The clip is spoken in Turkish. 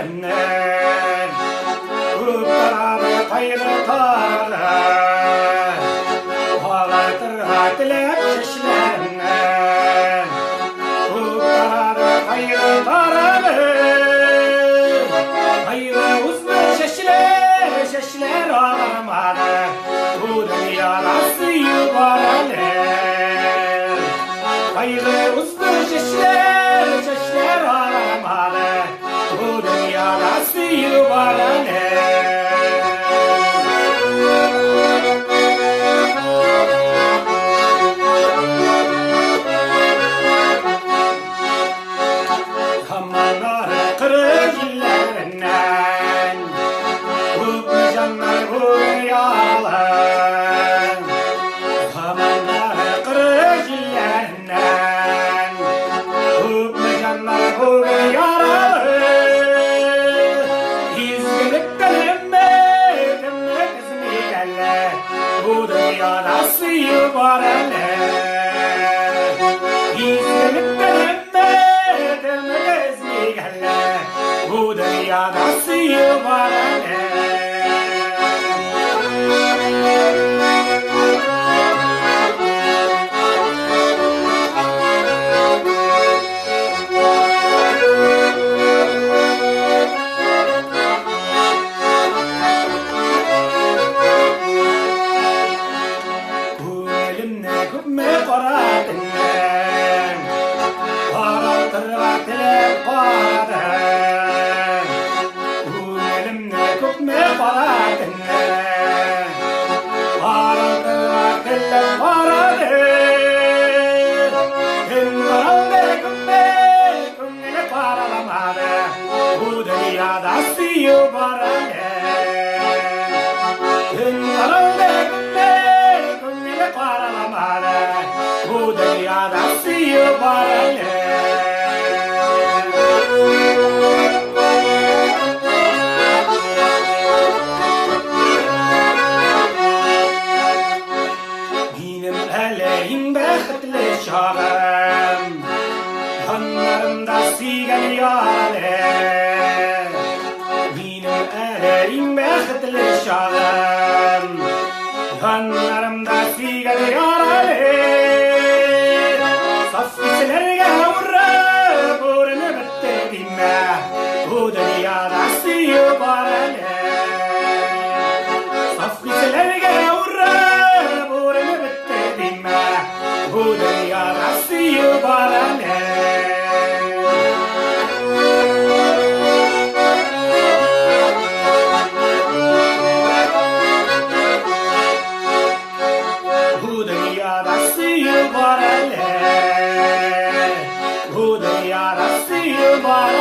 şeşlerinden Kutlarabı kayırtarlar Ağlatır dilek şeşlerinden Kutlarabı kayırtarlar Hayırlı uzun şeşler ağlamadı Bu dünyada suyu var alem Hayırlı uzun şeşler ağlamadı Bu dünyada suyu var alem Kamanlar kırık illerinden Hübnü canlar bu yalan Kamanlar kırık illerinden Hübnü canlar bu yalan İzgirlikten emmek izmiyle Bu dünyada suyu var ele İzgirlikten emmek izmiyle Bu dünyada suyu var ele Hükme karadın Paraltırga tilek paradın Elimde hükme karadın Paraltırga tilek paradın Hüngaralde kümmeni paralamadı Bu dünyada suyu barale Hüngaralde kümmeni paralamadı Bu dünyada suyu barale Benim eleyim behtli şahım Yanlarımda sigen yâle Benim eleyim behtli şahım Yanlarımda sigen yâle Saf içlerge vurra Burnu bitti dinme Bu dünyada suyu barale Saf içlerge vurra Burnu bitti dinme Bu dünyada suyu barale Bu dünyada suyu barale Bu dünyada suyu barale